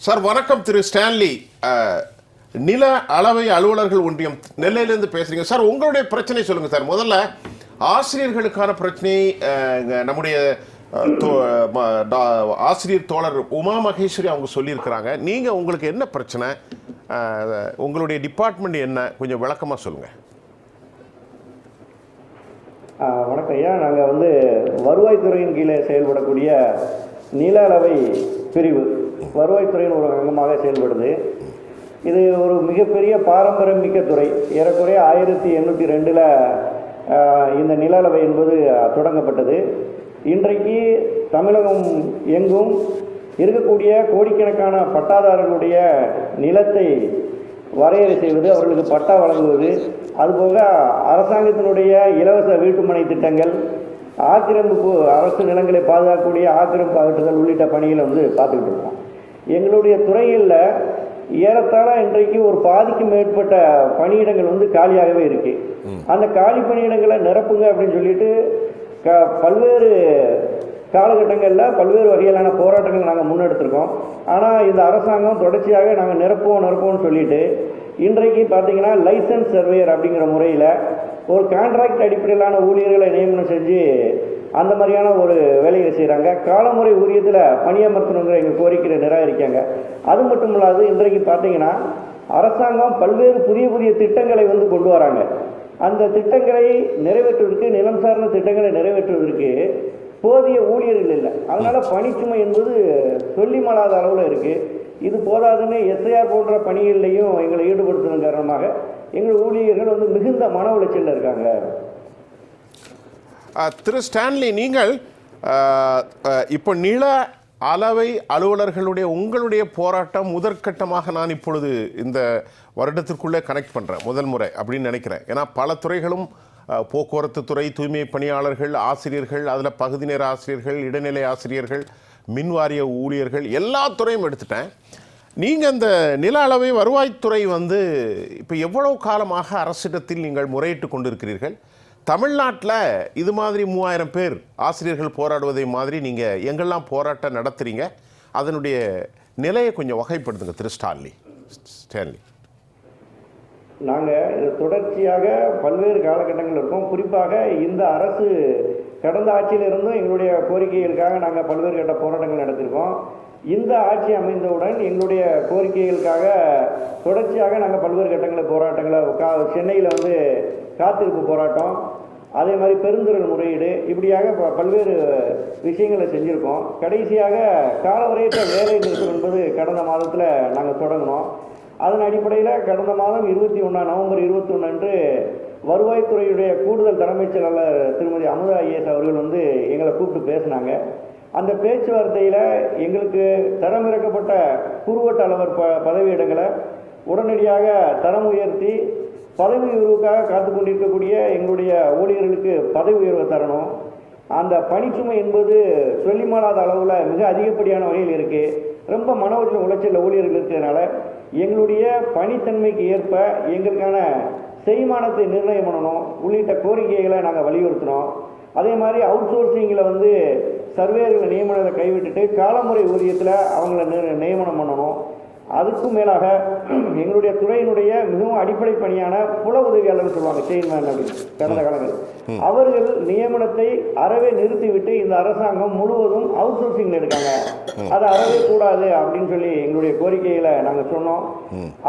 Sir வணக்கம். திரு Stanley, நில அளவை அலுவலர்கள் ஒன்றியம் நெல்லையிலிருந்து பேசுறீங்க சார். உங்களுடைய பிரச்சனை சொல்லுங்க சார். முதல்ல ஆசிரியர்களுக்கான பிரச்சனை நம்முடைய ஆசிரியர் தோழர் உமா மகேஸ்வரி அவங்க சொல்லியிருக்கிறாங்க. நீங்க உங்களுக்கு என்ன பிரச்சனை, உங்களுடைய டிபார்ட்மெண்ட் என்ன, கொஞ்சம் விளக்கமா சொல்லுங்க. வணக்கம் ஐயா. நாங்கள் வருவாய்த்துறையின் கீழே செயல்படக்கூடிய நில அளவை பிரிவு வருவாய்த்துறையின் ஒரு அங்கமாக செயல்படுது. இது ஒரு மிகப்பெரிய பாரம்பரியம் மிக்க துறை. ஏறக்குறைய 1802 இந்த நில அளவை என்பது தொடங்கப்பட்டது. இன்றைக்கு தமிழகம் எங்கும் இருக்கக்கூடிய கோடிக்கணக்கான பட்டாதாரர்களுடைய நிலத்தை வரையறை செய்வது, அவர்களுக்கு பட்டா வழங்குவது, அதுபோக அரசாங்கத்தினுடைய இலவச வீட்டுமனை திட்டங்கள், ஆக்கிரமிப்பு, அரசு நிலங்களை பாதுகாக்கக்கூடிய ஆக்கிரமிப்பு அகற்றுதல் உள்ளிட்ட பணிகளை பார்த்துக்கிட்டு இருக்கோம். எங்களுடைய துறையில் ஏறத்தாழ இன்றைக்கு ஒரு பாதிக்கு மேற்பட்ட பணியிடங்கள் காலியாகவே இருக்கு. அந்த காலி பணியிடங்களை நிரப்புங்க அப்படின்னு சொல்லிட்டு பல்வேறு காலகட்டங்களில் பல்வேறு வகையிலான போராட்டங்கள் நாங்கள் முன்னெடுத்திருக்கோம். ஆனால் இந்த அரசாங்கம் தொடர்ச்சியாக நாங்கள் நிரப்புவோம்னு சொல்லிட்டு இன்றைக்கு பார்த்தீங்கன்னா லைசன்ஸ் சர்வேயர் அப்படிங்கிற முறையில் ஒரு கான்ட்ராக்ட் அடிப்படையிலான ஊழியர்களை நியமனம் செஞ்சு அந்த மாதிரியான ஒரு வேலையை செய்கிறாங்க. காலமுறை ஊதியத்தில் பணியமர்த்தணுங்கிற எங்கள் கோரிக்கையை நிராகரிக்காங்க. அது மட்டும் இல்லாது இன்றைக்கு பார்த்தீங்கன்னா அரசாங்கம் பல்வேறு புதிய திட்டங்களை கொண்டு வராங்க. அந்த திட்டங்களை நிறைவேற்றுவதற்கு, நிலம் சார்ந்த திட்டங்களை நிறைவேற்றுவதற்கு போதிய ஊழியர்கள் இல்லை. அதனால் பணிச்சுமை என்பது சொல்லி மாளாத அளவில் இருக்குது. இது போதாதுன்னு எஸ்ஐஆர் போன்ற பணிகள்லையும் எங்களை ஈடுபடுத்துவதன் காரணமாக எங்கள் ஊழியர்கள் மிகுந்த மன உளைச்சலில் இருக்காங்க. திரு ஸ்டான்லி, நீங்கள் இப்போ நில அளவை அலுவலர்களுடைய உங்களுடைய போராட்டம் முதற்கட்டமாக நான் இப்பொழுது இந்த வருடத்திற்குள்ளே கனெக்ட் பண்ணுறேன், முதல் முறை அப்படின்னு நினைக்கிறேன். ஏன்னா பல துறைகளும், போக்குவரத்து துறை, தூய்மை பணியாளர்கள், ஆசிரியர்கள், அதில் பகுதி நேர ஆசிரியர்கள், இடைநிலை ஆசிரியர்கள், மின்வாரிய ஊழியர்கள், எல்லா துறையும் எடுத்துட்டேன். நீங்கள் இந்த நில அளவை வருவாய்த்துறை இப்போ எவ்வளவு காலமாக அரசிடத்தில் நீங்கள் முறையிட்டு கொண்டிருக்கிறீர்கள்? தமிழ்நாட்டில் இது மாதிரி 3000 பேர் ஆசிரியர்கள் போராடுவதை மாதிரி நீங்கள் எங்கெல்லாம் போராட்டம் நடத்துகிறீங்க? அதனுடைய நிலையை கொஞ்சம் வகைப்படுத்துங்க திரு ஸ்டான்லி. நாங்கள் இது தொடர்ச்சியாக பல்வேறு காலகட்டங்கள் இருக்கோம். குறிப்பாக இந்த அரசு கடந்த ஆட்சியிலிருந்தும் எங்களுடைய கோரிக்கைகளுக்காக நாங்கள் பல்வேறு கட்ட போராட்டங்கள் நடத்தியிருக்கோம். இந்த ஆட்சி அமைந்தவுடன் எங்களுடைய கோரிக்கைகளுக்காக தொடர்ச்சியாக நாங்கள் பல்வேறு கட்டங்களை போராட்டங்களை சென்னையில் காத்திருப்பு போராட்டம், அதே மாதிரி பெருந்துறை முறையீடு, இப்படியாக பல்வேறு விஷயங்களை செஞ்சுருக்கோம். கடைசியாக காலவரையற்ற வேலை நிறுத்தம் என்பது கடந்த மாதத்தில் நாங்கள் தொடங்கினோம். அதன் அடிப்படையில் கடந்த மாதம் நவம்பர் 21 அன்று வருவாய்த்துறையுடைய கூடுதல் தலைமைச் செயலாளர் திருமதி அமுதா ஐஏஎஸ் அவர்கள் எங்களை கூப்பிட்டு பேசினாங்க. அந்த பேச்சுவார்த்தையில் எங்களுக்கு தரமிறக்கப்பட்ட குறுவட்ட அலுவலர் பதவியிடங்களை உடனடியாக தரம் உயர்த்தி பதவி உயர்வுக்காக காத்து கொண்டிருக்கக்கூடிய எங்களுடைய ஊழியர்களுக்கு பதவி உயர்வு தரணும். அந்த பணிச்சுமை என்பது சொல்லி மாளாத அளவில் மிக அதிகப்படியான வகையில் இருக்குது. ரொம்ப மன உளைச்சல் ஊழியர்கள் இருக்கிறதுனால எங்களுடைய பணித்தன்மைக்கு ஏற்ப எங்களுக்கான செய்மானத்தை நிர்ணயம் பண்ணணும் உள்ளிட்ட கோரிக்கைகளை நாங்கள் வலியுறுத்தினோம். அதே மாதிரி அவுட் சோர்சிங்கில் சர்வேயர்களை நியமனத்தை கைவிட்டுட்டு காலமுறை ஊதியத்தில் அவங்கள நியமனம் பண்ணணும். அதுக்கும் மேலாக எங்களுடைய துறையினுடைய மிகவும் அடிப்படை பணியான புல உதவியாளர்கள் சொல்லுவாங்க, செயின்மேன் அப்படின்னு கடந்த காலங்கள், அவர்கள் நியமனத்தை அறவே நிறுத்திவிட்டு இந்த அரசாங்கம் முழுவதும் அவுட் சோர்சிங்கில் எடுக்காங்க. அது அறவே கூடாது அப்படின்னு சொல்லி எங்களுடைய கோரிக்கைகளை நாங்கள் சொன்னோம்.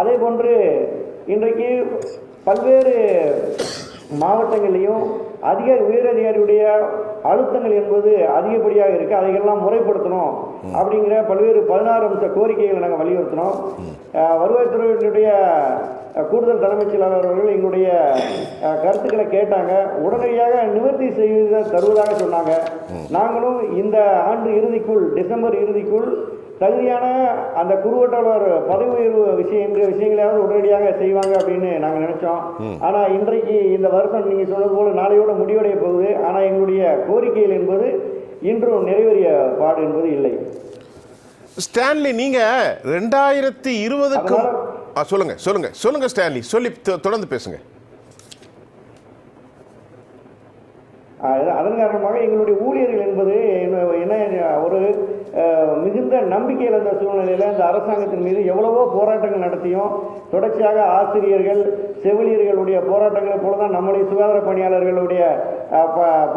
அதே போன்று இன்றைக்கு பல்வேறு மாவட்டங்கள்லையும் உயரதிகாரியுடைய அழுத்தங்கள் என்பது அதிகப்படியாக இருக்குது. அதையெல்லாம் முறைப்படுத்தணும் அப்படிங்கிற பல்வேறு 16 அம்ச கோரிக்கைகளை நாங்கள் வலியுறுத்தினோம். வருவாய்த்துறையினுடைய கூடுதல் தலைமைச் செயலாளர் அவர்கள் எங்களுடைய கருத்துக்களை கேட்டாங்க. உடனடியாக நிவர்த்தி செய்து தருவதாக சொன்னாங்க. நாங்களும் இந்த ஆண்டு இறுதிக்குள், டிசம்பர் இறுதிக்குள் தகுதியான அந்த குறுவட்டாளர் பதவி உயர்வு விஷயங்களையாவது உடனடியாக செய்வாங்க அப்படின்னு நாங்கள் நினைச்சோம். ஆனால் இன்றைக்கு இந்த வருஷம் நீங்கள் சொன்னது போல நாளையோட முடிவடைய போகுது. ஆனால் எங்களுடைய கோரிக்கைகள் என்பது இன்றும் நிறைவேறிய பாடு என்பது இல்லை. ஸ்டான்லி, நீங்க 2020க்கு சொல்லுங்க ஸ்டான்லி, சொல்லி தொடர்ந்து பேசுங்க. அதன் காரணமாக எங்களுடைய ஊழியர்கள் என்பது என்ன ஒரு மிகுந்த நம்பிக்கை இழந்த சூழ்நிலையில் இந்த அரசாங்கத்தின் மீது எவ்வளவோ போராட்டங்கள் நடத்தியும் தொடர்ச்சியாக ஆசிரியர்கள் செவிலியர்களுடைய போராட்டங்களை போலதான் நம்முடைய சுகாதார பணியாளர்களுடைய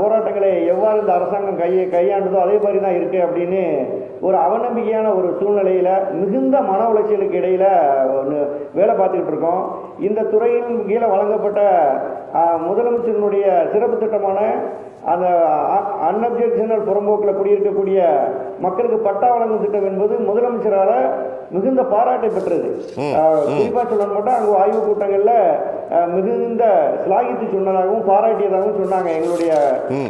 போராட்டங்களை எவ்வாறு இந்த அரசாங்கம் கையாண்டதோ அதே மாதிரி தான் இருக்கு அப்படின்னு ஒரு அவநம்பிக்கையான ஒரு சூழ்நிலையில மிகுந்த மன உளைச்சலுக்கு இடையில வேலை பார்த்துக்கிட்டு இருக்கோம். இந்த துறையின் கீழே வழங்கப்பட்ட முதலமைச்சரினுடைய சிறப்பு திட்டமான அந்த அன்அப்ஜெக்ஷனல் புறம்போக்கில் குடியிருக்கக்கூடிய மக்களுக்கு பட்டா வழங்கும் திட்டம் என்பது முதலமைச்சரால் மிகுந்த பாராட்டை பெற்றது. குறிப்பாக சொல்லணும் மட்டும் அங்கே ஆய்வு கூட்டங்களில் மிகுந்த சிலாகித்து சொன்னதாகவும் பாராட்டியதாகவும் சொன்னாங்க எங்களுடைய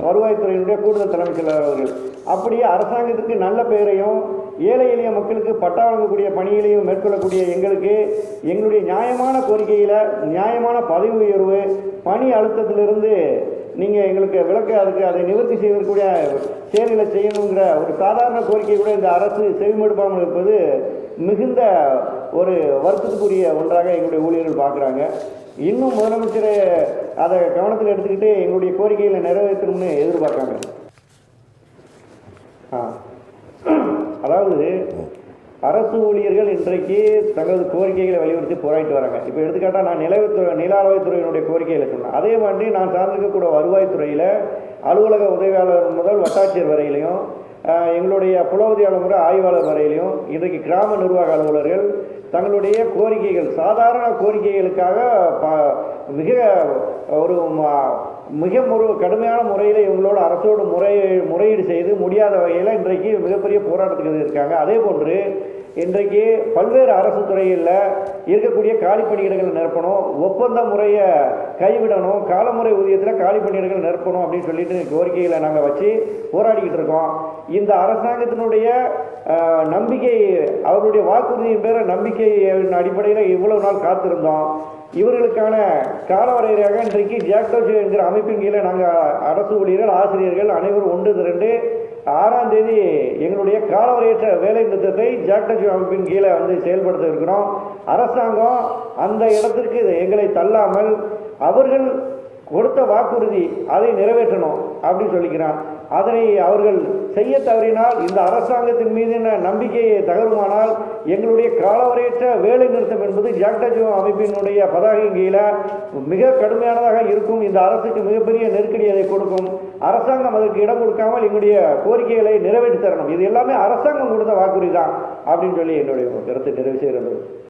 வருவாய்த்துறையினுடைய கூடுதல் தலைமைச் செயலர் அவர்கள். அப்படியே அரசாங்கத்திற்கு நல்ல பெயரையும் ஏழை எளிய மக்களுக்கு பட்டா வழங்கக்கூடிய பணிகளையும் மேற்கொள்ளக்கூடிய எங்களுக்கு எங்களுடைய நியாயமான கோரிக்கையில் நியாயமான பதவி உயர்வு பணி அழுத்தத்திலிருந்து நீங்கள் எங்களுக்கு அதுக்கு அதை நிவர்த்தி செய்வதற்குரிய செயல்களை செய்யணுங்கிற ஒரு சாதாரண கோரிக்கை கூட இந்த அரசு செவிமடுப்பாமல் இருப்பது மிகுந்த ஒரு வருத்தத்துக்குரிய ஒன்றாக எங்களுடைய ஊழியர்கள் பார்க்குறாங்க. இன்னும் முதலமைச்சரை அதை கவனத்தில் எடுத்துக்கிட்டு எங்களுடைய கோரிக்கைகளை நிறைவேற்றணும்னு எதிர்பார்க்காங்க. அதாவது அரசு ஊழியர்கள் இன்றைக்கு தங்களது கோரிக்கைகளை வலியுறுத்தி போராடிட்டு வராங்க. இப்போ எடுத்துக்காட்டால் நான் நில அளவைத்துறையினுடைய கோரிக்கைகளை சொன்னேன். அதே மாதிரி நான் சார்ந்திருக்கக்கூடிய வருவாய்த்துறையில் அலுவலக உதவியாளர் முதல் வட்டாட்சியர் வரையிலையும் எங்களுடைய புலவதியாளர் முறை ஆய்வாளர் வரையிலையும் இன்றைக்கு கிராம நிர்வாக அலுவலர்கள் தங்களுடைய கோரிக்கைகள் சாதாரண கோரிக்கைகளுக்காக மிக கடுமையான முறையில் இவங்களோட அரசோடு முறையீடு செய்து முடியாத வகையில் இன்றைக்கு மிகப்பெரிய போராட்டத்துக்கு இருக்காங்க. அதே போன்று இன்றைக்கு பல்வேறு அரசு துறைகளில் இருக்கக்கூடிய காலி பணியிடங்களை நிரப்பணும், ஒப்பந்த முறையை கைவிடணும், காலமுறை ஊதியத்தில் காலி பணியிடங்கள் நிரப்பணும் அப்படின்னு சொல்லிட்டு கோரிக்கைகளை நாங்கள் வச்சு போராடிக்கிட்டு இருக்கோம். இந்த அரசாங்கத்தினுடைய நம்பிக்கை அவருடைய வாக்குறுதியின் பேர நம்பிக்கையின் அடிப்படையில் இவ்வளவு நாள் காத்திருந்தோம். இவர்களுக்கான காலவரையறையாக இன்றைக்கு ஜாக்டோஜி என்கிற அமைப்பின் கீழே நாங்கள் அரசு ஊழியர்கள் ஆசிரியர்கள் அனைவரும் 1/2 தேதி எங்களுடைய காலவரையற்ற வேலை நிறுத்தத்தை ஜாக்டோஜி அமைப்பின் கீழே செயல்படுத்த இருக்கிறோம். அரசாங்கம் அந்த இடத்திற்கு எங்களை தள்ளாமல் அவர்கள் கொடுத்த வாக்குறுதி அதை நிறைவேற்றணும் அப்படின்னு சொல்லிக்கிறான். அதனை அவர்கள் செய்ய தவறினால் இந்த அரசாங்கத்தின் மீதான நம்பிக்கையை தகருமானால் எங்களுடைய காலவரையற்ற வேலை நிறுத்தம் என்பது ஜாக்டோஜி அமைப்பினுடைய பதாகையின் கீழே மிக கடுமையானதாக இருக்கும். இந்த அரசுக்கு மிகப்பெரிய நெருக்கடி அதை கொடுக்கும். அரசாங்கம் அதற்கு இடம் கொடுக்காமல் எங்களுடைய கோரிக்கைகளை நிறைவேற்றி தரணும். இது எல்லாமே அரசாங்கம் கொடுத்த வாக்குறுதி தான் அப்படின்னு சொல்லி என்னுடைய கருத்தை நிறைவு செய்கிறது.